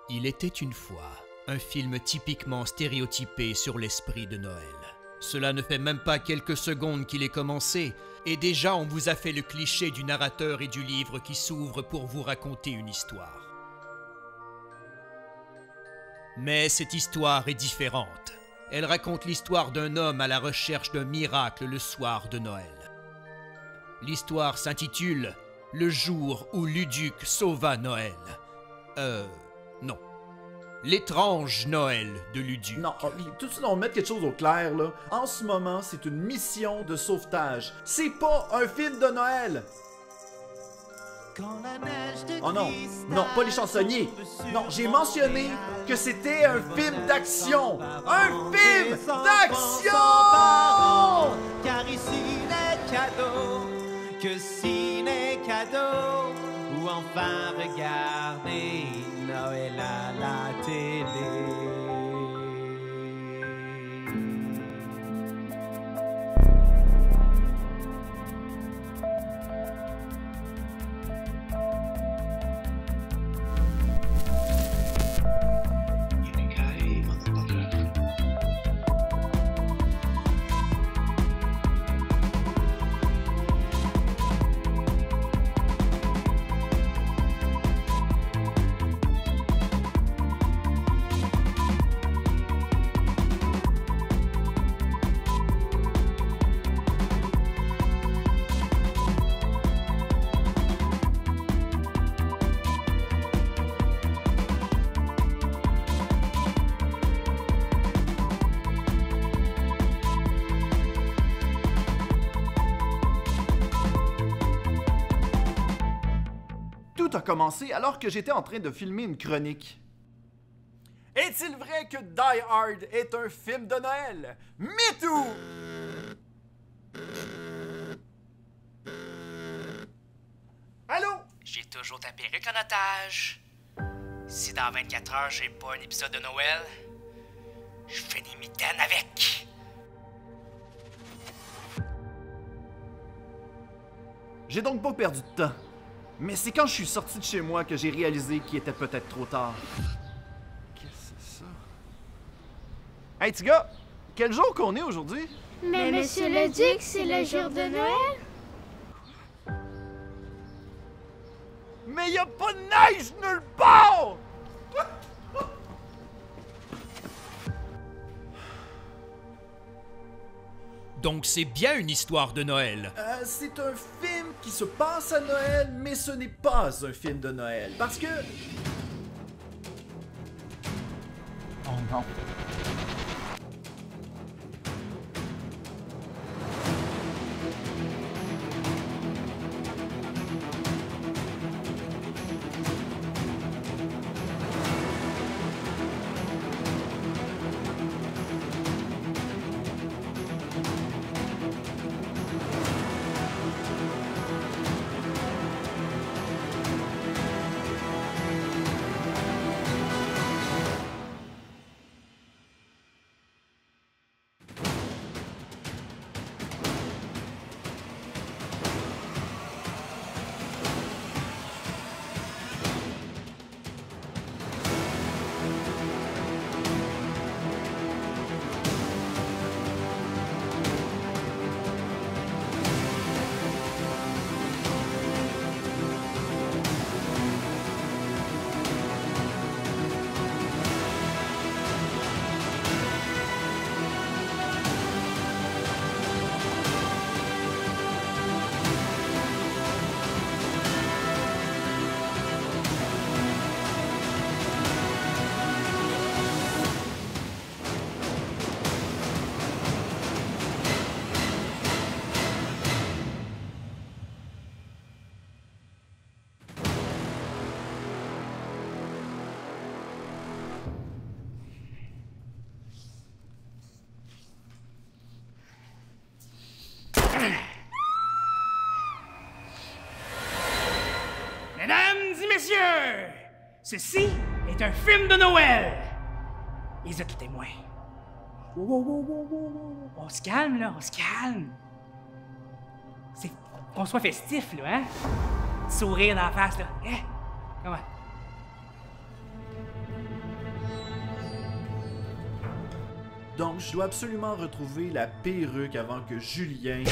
Il était une fois un film typiquement stéréotypé sur l'esprit de Noël. Cela ne fait même pas quelques secondes qu'il est commencé, et déjà on vous a fait le cliché du narrateur et du livre qui s'ouvre pour vous raconter une histoire. Mais cette histoire est différente. Elle raconte l'histoire d'un homme à la recherche d'un miracle le soir de Noël. L'histoire s'intitule « Le jour où Luduc sauva Noël ». Non. L'étrange Noël de Luduc. Non, tout de suite, on va mettre quelque chose au clair, là. En ce moment, c'est une mission de sauvetage. C'est pas un film de Noël! Oh non, non, pas les chansonniers. Non, j'ai mentionné que c'était un film d'action. Un film d'action! Car ici n'est cadeau que ciné cadeau, ou enfin regarder Noël à la télé. Tout a commencé alors que j'étais en train de filmer une chronique. Est-il vrai que Die Hard est un film de Noël? MeToo! Allô? J'ai toujours ta perruque en otage. Si dans 24 heures j'ai pas un épisode de Noël, je fais des mitaines avec. J'ai donc pas perdu de temps. Mais c'est quand je suis sorti de chez moi que j'ai réalisé qu'il était peut-être trop tard. Qu'est-ce que c'est ça? Hey, petit gars! Quel jour qu'on est aujourd'hui? Mais Monsieur le Duc, c'est le jour de Noël? Mais y a pas de neige nulle part! Donc c'est bien une histoire de Noël. C'est un film qui se passe à Noël, mais ce n'est pas un film de Noël. Parce que... Oh non. Mesdames et messieurs, ceci est un film de Noël. Ils êtes témoins. On se calme, là, on se calme. C'est qu'on soit festif, là, hein? Sourire dans la face, là. Comment? Donc, je dois absolument retrouver la perruque avant que Julien...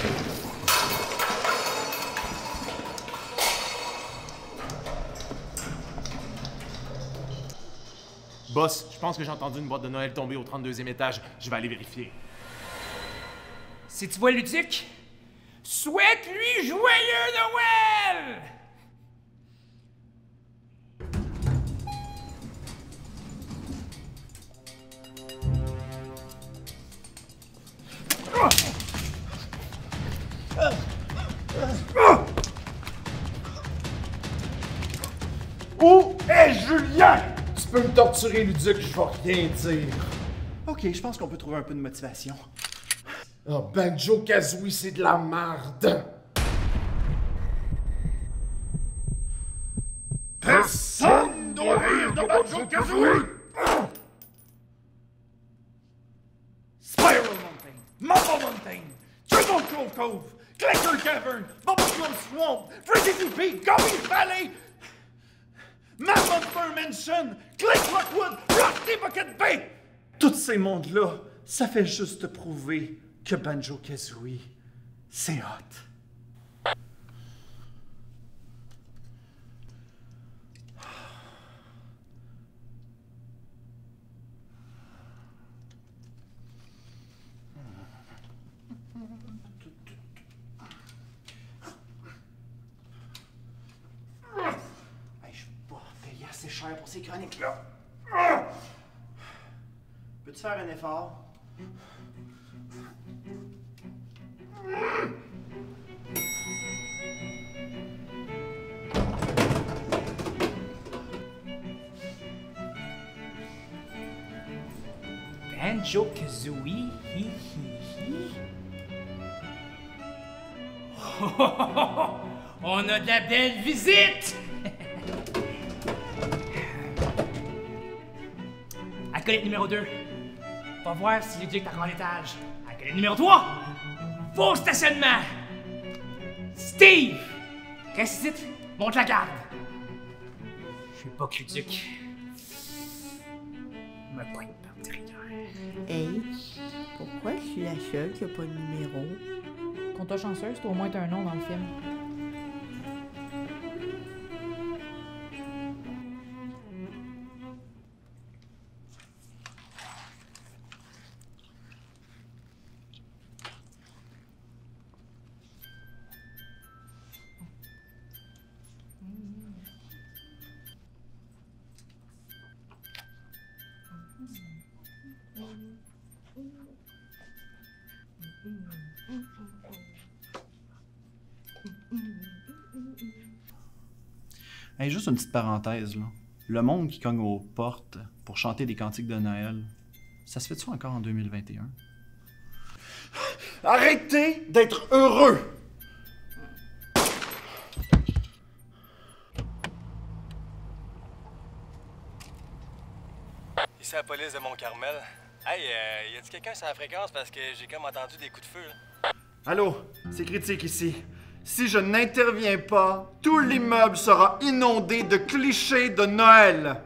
Boss, je pense que j'ai entendu une boîte de Noël tomber au 32e étage. Je vais aller vérifier. Si tu vois Luduc, souhaite-lui joyeux Noël! Où est Julien? Tu peux me torturer, Luduc, je vais rien dire. Ok, je pense qu'on peut trouver un peu de motivation. Oh, Banjo-Kazooie, c'est de la merde. Personne doit rire de Banjo-Kazooie! Spiral Mountain, Mamba Mountain, Triple Cove Cove, Glitter Cavern, Bubblegum Swamp, Frizzy Peak, Gummy Valley, Mammoth Mansion, Click Rockwood, Rusty Bucket Bay! Tous ces mondes-là, ça fait juste prouver que Banjo-Kazooie, c'est hot. Je peux pas payer assez cher pour ces chroniques-là. Peux-tu faire un effort? Banjo-Kazooie, hi hi hi. On a de la belle visite! Acolyte numéro 2. Va voir si Luduc par en étage. Acolyte numéro 3. Faux stationnement. Steve! Reste ici, monte la garde. Je veux pas que Luduc me pointe par derrière. Hey, pourquoi je suis la seule qui a pas de numéro? Quand t'as chanceuse, t'as au moins un nom dans le film. Hey, juste une petite parenthèse, là. Le monde qui cogne aux portes pour chanter des cantiques de Noël, ça se fait-tu encore en 2021? Arrêtez d'être heureux! Ici la police de Mont-Carmel. Hey, y a-t-il quelqu'un sur la fréquence parce que j'ai comme entendu des coups de feu, là? Allô, c'est critique ici. Si je n'interviens pas, tout l'immeuble sera inondé de clichés de Noël.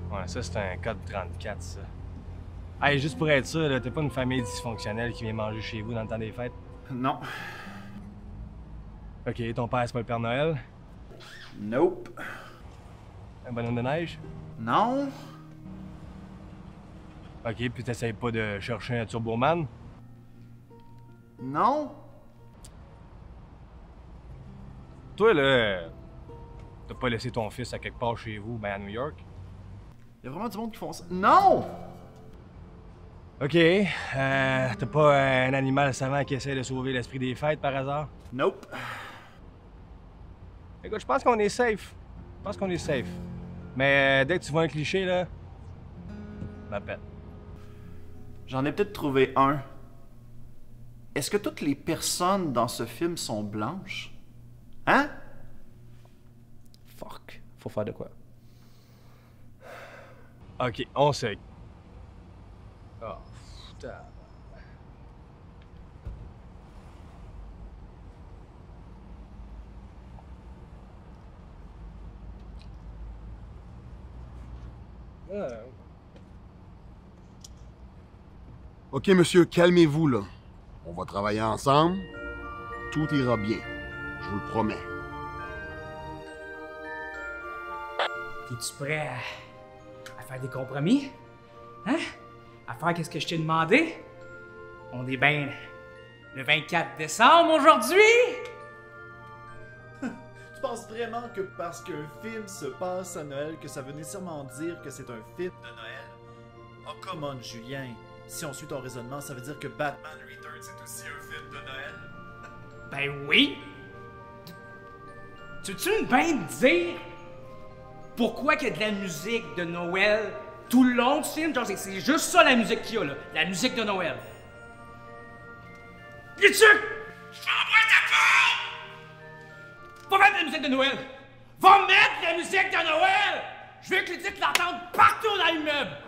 Ouais, ça c'est un code 34, ça. Hey, juste pour être sûr, là, t'es pas une famille dysfonctionnelle qui vient manger chez vous dans le temps des fêtes? Non. Ok, ton père c'est pas le Père Noël? Nope. Un bonhomme de neige? Non. Ok, puis t'essayes pas de chercher un Turboman? Non. Toi, là, t'as pas laissé ton fils à quelque part chez vous, ben à New York? Il y a vraiment du monde qui font ça. Non! Ok, t'as pas un animal savant qui essaie de sauver l'esprit des fêtes par hasard? Nope. Écoute, je pense qu'on est safe. Je pense qu'on est safe. Mais dès que tu vois un cliché, là, m'appelle. J'en ai peut-être trouvé un. Est-ce que toutes les personnes dans ce film sont blanches? Hein? Fuck. Faut faire de quoi? Ok, on sait. Oh, putain. Ok, monsieur, calmez-vous, là. On va travailler ensemble. Tout ira bien. Je vous le promets. T'es-tu prêt à faire des compromis? Hein? À faire qu'est-ce que je t'ai demandé? On est bien le 24 décembre aujourd'hui? Tu penses vraiment que parce qu'un film se passe à Noël, que ça veut nécessairement dire que c'est un film de Noël? Oh, come on, Julien. Si on suit ton raisonnement, ça veut dire que Batman Returns est aussi un film de Noël? Ben oui! Tu veux-tu bien me dire pourquoi qu'il y a de la musique de Noël tout le long du film? Genre, c'est juste ça la musique qu'il y a, là. La musique de Noël. Luduc! Je t'envoie ta porte! Va mettre la musique de Noël! Va mettre la musique de Noël! Je veux que Luduc l'entende partout dans l'immeuble!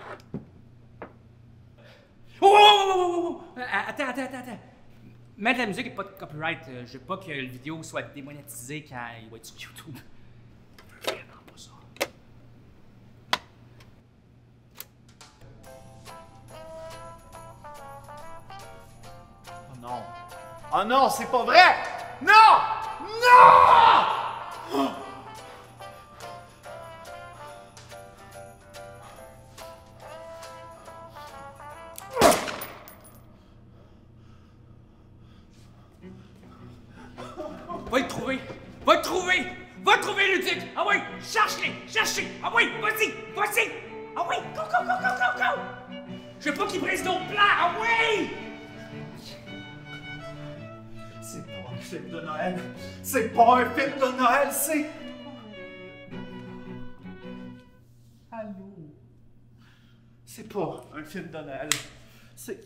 Oh! Attends. Mettre la musique et pas de copyright. Je veux pas que la vidéo soit démonétisée quand il va être sur YouTube. Je veux vraiment pas ça. Oh non. Oh non, c'est pas vrai! Non! Non! Va le trouver! Va le trouver! Va le trouver, Luduc! Ah oui! Cherche-les! Ah oui! Vas-y! Ah oui! Go! Je veux pas qu'il brise nos plans! Ah oui! C'est pas un film de Noël! C'est pas un film de Noël, c'est... Allô? C'est pas un film de Noël. C'est...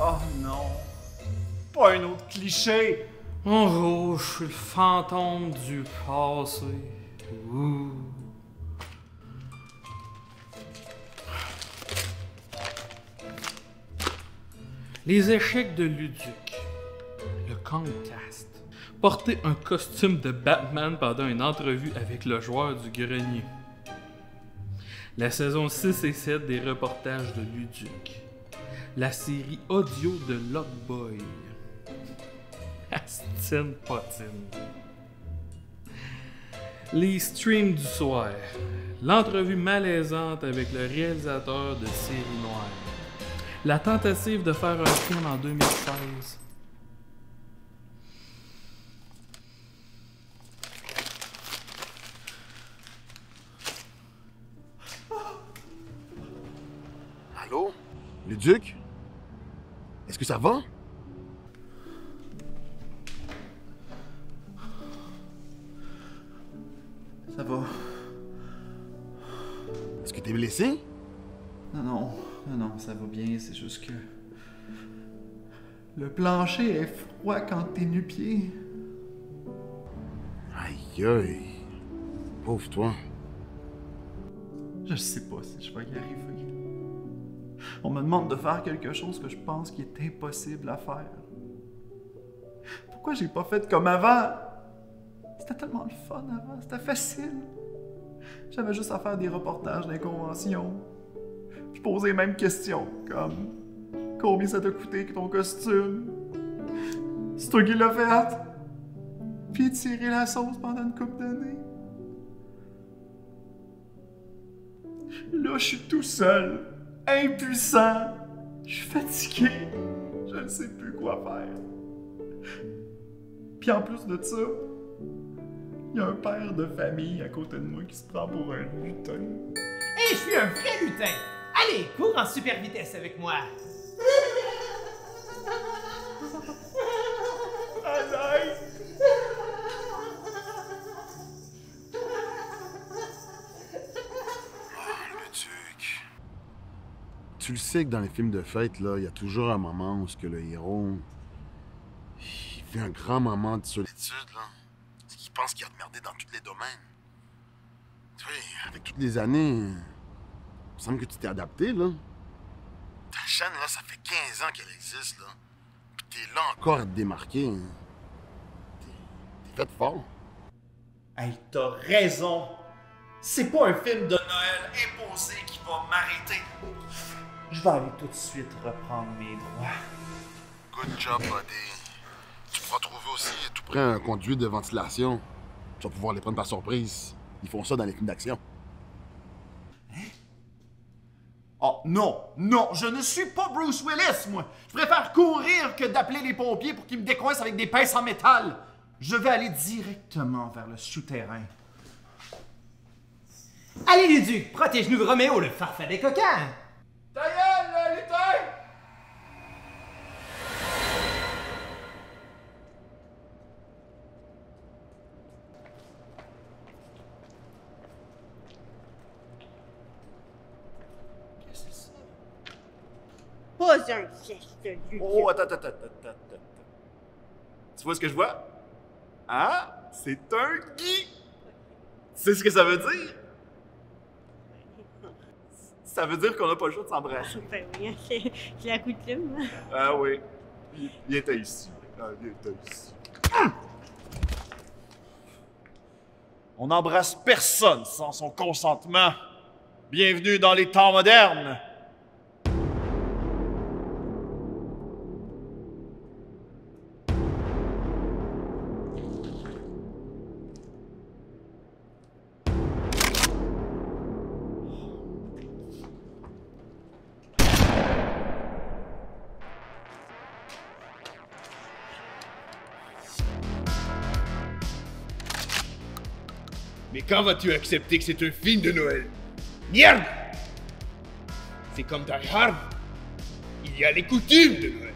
Oh non! Pas un autre cliché! Bonjour, je suis le fantôme du passé. Ouh. Les échecs de Luduc. Le Comcast. Porter un costume de Batman pendant une entrevue avec le joueur du grenier. La saison 6 et 7 des reportages de Luduc. La série audio de Lockboy. Astine potine. Les streams du soir. L'entrevue malaisante avec le réalisateur de Série Noire. La tentative de faire un film en 2016. Allô? Luduc? Est-ce que ça va? Ça va. Est-ce que t'es blessé? Non, ça va bien, c'est juste que... Le plancher est froid quand t'es nu-pied. Aïe. Pauvre toi. Je sais pas si je vais y arriver. On me demande de faire quelque chose que je pense qui est impossible à faire. Pourquoi j'ai pas fait comme avant? C'était tellement le fun avant, c'était facile. J'avais juste à faire des reportages d'inconventions. Je posais les mêmes questions, comme combien ça t'a coûté ton costume? C'est toi qui l'as fait? Puis tirer la sauce pendant une couple d'années. Là, je suis tout seul, impuissant. Je suis fatigué. Je ne sais plus quoi faire. Puis en plus de ça, il y a un père de famille à côté de moi qui se prend pour un lutin. Hey, je suis un vrai lutin! Allez, cours en super vitesse avec moi! Luduc. Tu le sais que dans les films de fête, là, il y a toujours un moment où que le héros... il fait un grand moment de solitude, là. Il pense qu'il a merdé dans tous les domaines. Tu sais, avec toutes les années, il me semble que tu t'es adapté, là. Ta chaîne, là, ça fait 15 ans qu'elle existe, là. Puis t'es là encore à te démarquer. T'es fait fort. Hey, t'as raison. C'est pas un film de Noël imposé qui va m'arrêter. Je vais aller tout de suite reprendre mes droits. Good job, buddy. Tu pourras trouver aussi tout près un conduit de ventilation. Tu vas pouvoir les prendre par surprise. Ils font ça dans les films d'action. Oh non, non, je ne suis pas Bruce Willis, moi. Je préfère courir que d'appeler les pompiers pour qu'ils me décoincent avec des pinces en métal. Je vais aller directement vers le souterrain. Allez, Luduc, protège-nous de Roméo, le farfad des coquins! Ta gueule, lutin! Qu'est-ce que c'est ça? Pas un geste, Luduc. Oh, attends. Tu vois ce que je vois? Ah, c'est un Guy! Tu sais ce que ça veut dire? Ça veut dire qu'on n'a pas le choix de s'embrasser. Ben oui, c'est la coutume. Ah oui. Viens t'as ici. Viens t'as ici. On n'embrasse personne sans son consentement. Bienvenue dans les temps modernes. Mais quand vas-tu accepter que c'est un film de Noël? Merde! C'est comme Die Hard. Il y a les coutumes de Noël.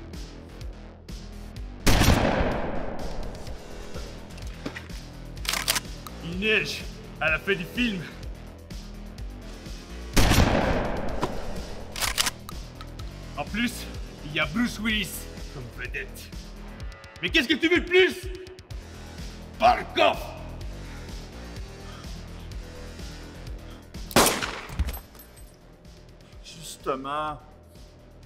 Il neige à la fin du film. En plus, il y a Bruce Willis comme vedette. Mais qu'est-ce que tu veux de plus? Par le coffre! Justement,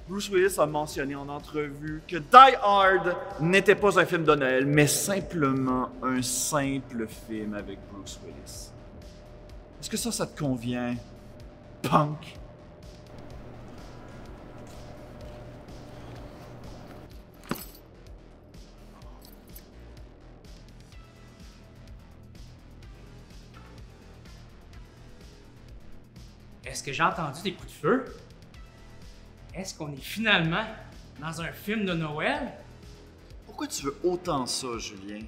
Bruce Willis a mentionné en entrevue que Die Hard n'était pas un film de Noël, mais simplement un simple film avec Bruce Willis. Est-ce que ça te convient, punk? Est-ce que j'ai entendu des coups de feu? Est-ce qu'on est finalement dans un film de Noël? Pourquoi tu veux autant ça, Julien?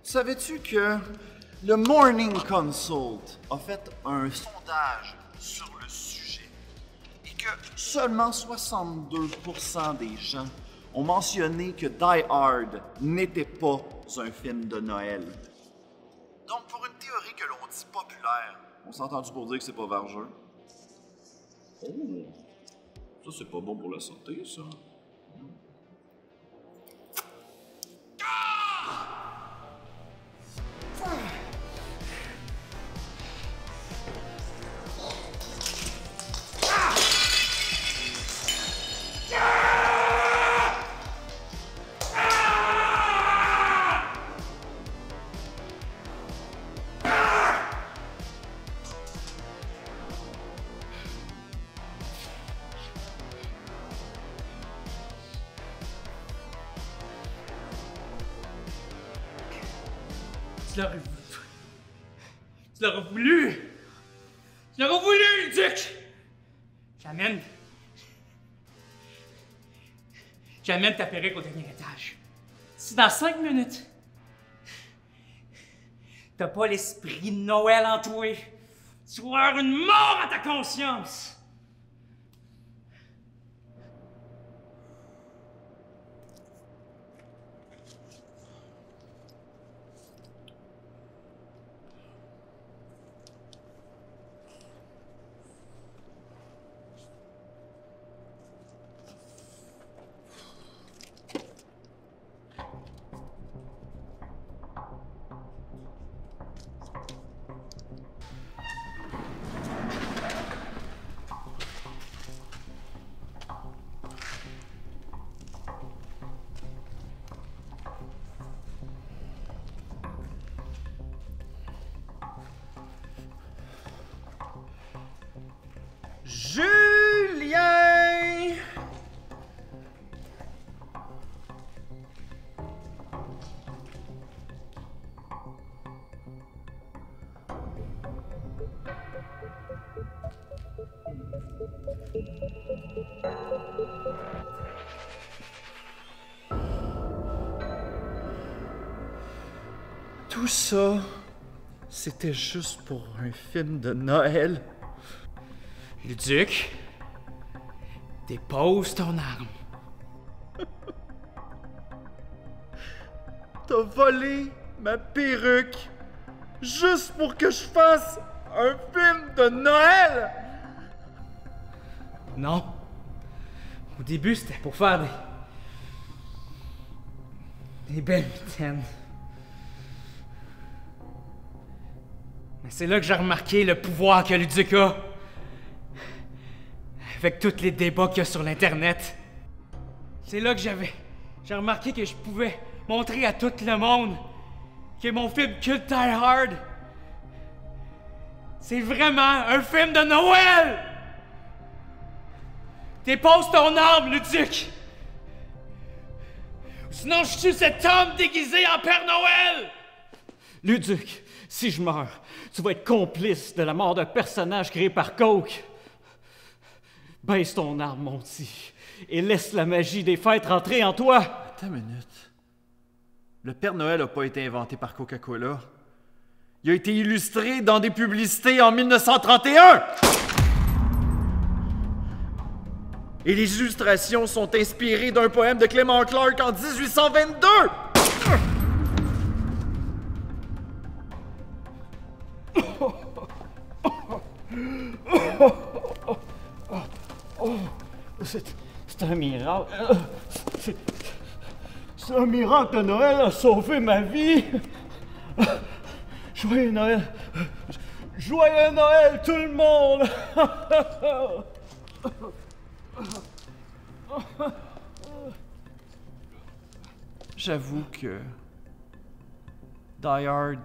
Savais-tu que le Morning Consult a fait un sondage sur le sujet et que seulement 62% des gens ont mentionné que Die Hard n'était pas un film de Noël? Donc, pour une théorie que l'on dit populaire, on s'est entendu pour dire que c'est pas vergeux. Oh, ça c'est pas bon pour la santé, ça. Tu l'aurais voulu! Tu l'aurais voulu, le duc! J'amène ta perruque au dernier étage. Si dans 5 minutes, t'as pas l'esprit de Noël en toi, tu vas avoir une mort à ta conscience! Julien! ça, c'était juste pour un film de Noël. Luduc, dépose ton arme. T'as volé ma perruque juste pour que je fasse un film de Noël? Non. Au début, c'était pour faire des belles mitaines. Mais c'est là que j'ai remarqué le pouvoir que Luduc a. Avec tous les débats qu'il y a sur l'Internet. C'est là que j'ai remarqué que je pouvais montrer à tout le monde que mon film culte Die Hard, c'est vraiment un film de Noël! Dépose ton arme, Luduc! Sinon, je tue cet homme déguisé en Père Noël! Luduc, si je meurs, tu vas être complice de la mort d'un personnage créé par Coke. Baisse ton arme, mon petit, et laisse la magie des fêtes rentrer en toi. Attends une minute. Le Père Noël n'a pas été inventé par Coca-Cola. Il a été illustré dans des publicités en 1931! Et les illustrations sont inspirées d'un poème de Clement Clark en 1822! C'est un miracle. C'est un miracle que Noël a sauvé ma vie. Joyeux Noël. Joyeux Noël, tout le monde. J'avoue que Die Hard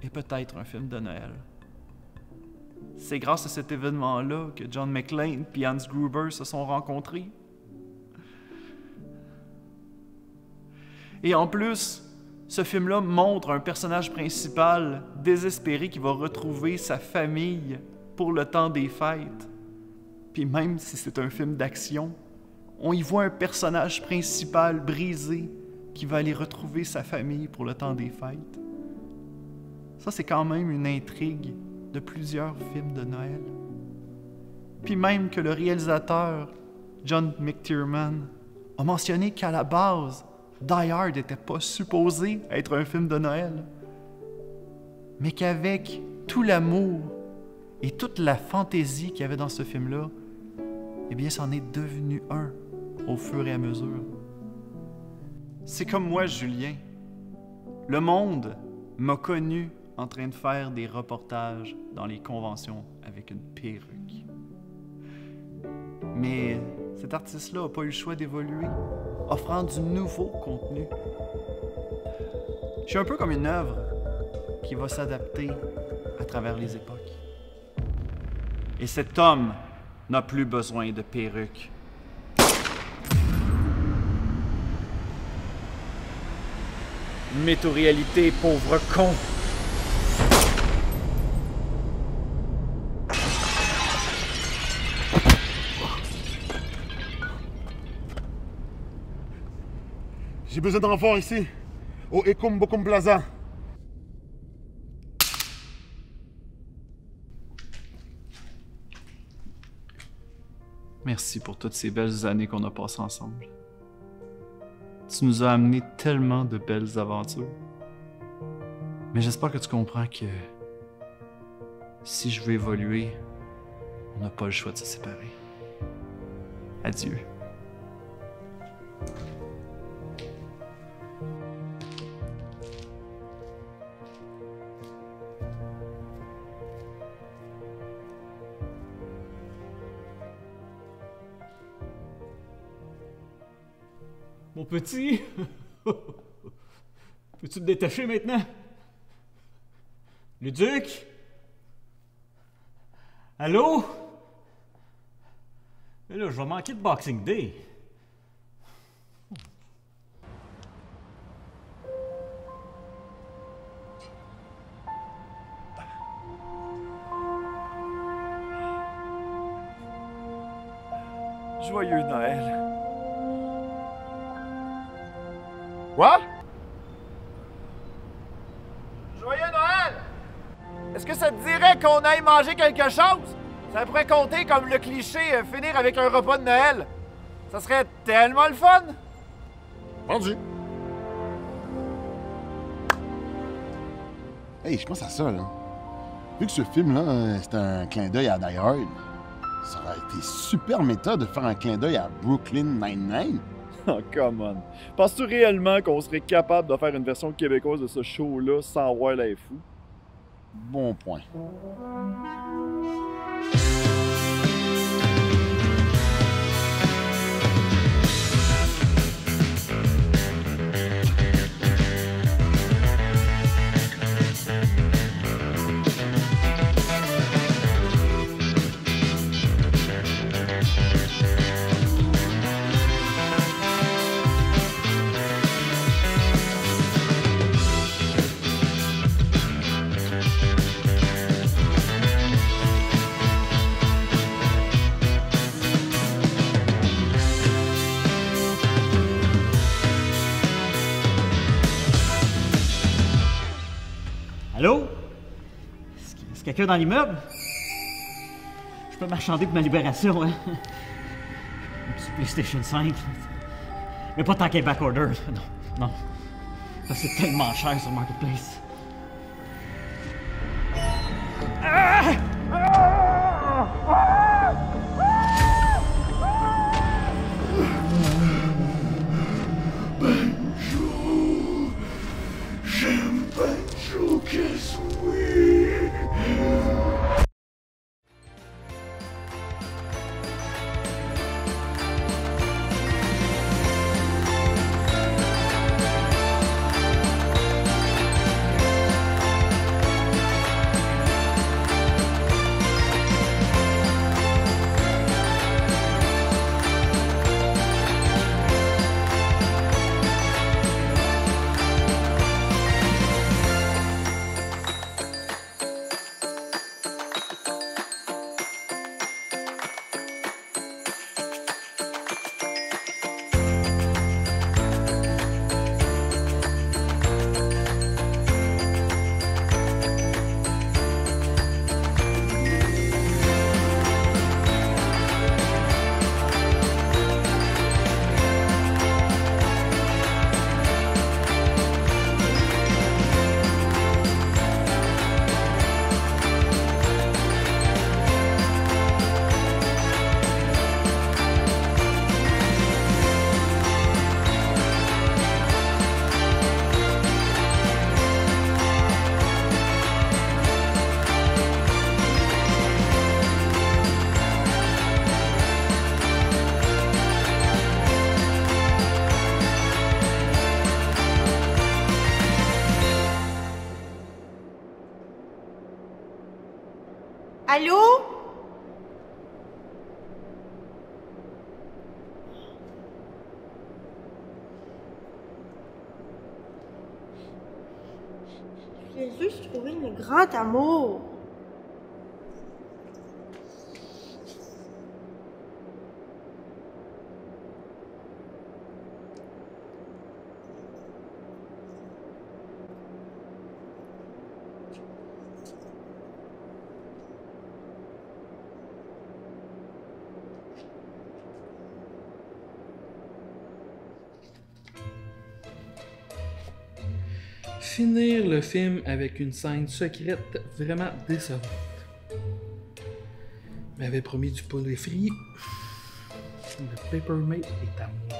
est peut-être un film de Noël. C'est grâce à cet événement-là que John McClane et Hans Gruber se sont rencontrés. Et en plus, ce film-là montre un personnage principal désespéré qui va retrouver sa famille pour le temps des fêtes. Puis même si c'est un film d'action, on y voit un personnage principal brisé qui va aller retrouver sa famille pour le temps des fêtes. Ça, c'est quand même une intrigue de plusieurs films de Noël. Puis même que le réalisateur, John McTiernan, a mentionné qu'à la base, Die Hard n'était pas supposé être un film de Noël, mais qu'avec tout l'amour et toute la fantaisie qu'il y avait dans ce film-là, eh bien, c'en est devenu un au fur et à mesure. C'est comme moi, Julien. Le monde m'a connu en train de faire des reportages dans les conventions avec une perruque. Mais cet artiste-là n'a pas eu le choix d'évoluer, offrant du nouveau contenu. Je suis un peu comme une œuvre qui va s'adapter à travers les époques. Et cet homme n'a plus besoin de perruque. Météo-réalité, pauvre con! J'ai besoin de renfort ici, au Ekum Bokum Plaza. Merci pour toutes ces belles années qu'on a passées ensemble. Tu nous as amené tellement de belles aventures. Mais j'espère que tu comprends que si je veux évoluer, on n'a pas le choix de se séparer. Adieu. Mon petit, peux-tu te détacher maintenant? Luduc? Allô? Mais là, je vais manquer de Boxing Day. Joyeux Noël. Quoi? dirait qu'on aille manger quelque chose. Ça pourrait compter comme le cliché finir avec un repas de Noël. Ça serait tellement le fun. Vendu. Hey, je pense à ça, là. Vu que ce film-là, c'est un clin d'œil à Die Hard, ça aurait été super méta de faire un clin d'œil à Brooklyn Nine-Nine. Oh, come on. Penses-tu réellement qu'on serait capable de faire une version québécoise de ce show-là sans voir l'air fou? Bon point. Allô? Est-ce quelqu'un dans l'immeuble? Je peux marchander pour ma libération, hein? Un petit PlayStation 5. Mais pas tant qu'il y ait backorder. Non, non. Ça, c'est tellement cher sur Marketplace. Ah! J'aime Banjo Kazooie. Allô? J'ai juste trouvé le grand amour. Finir le film avec une scène secrète vraiment décevante. M'avait promis du poulet frit. Le Paper Mate est à moi.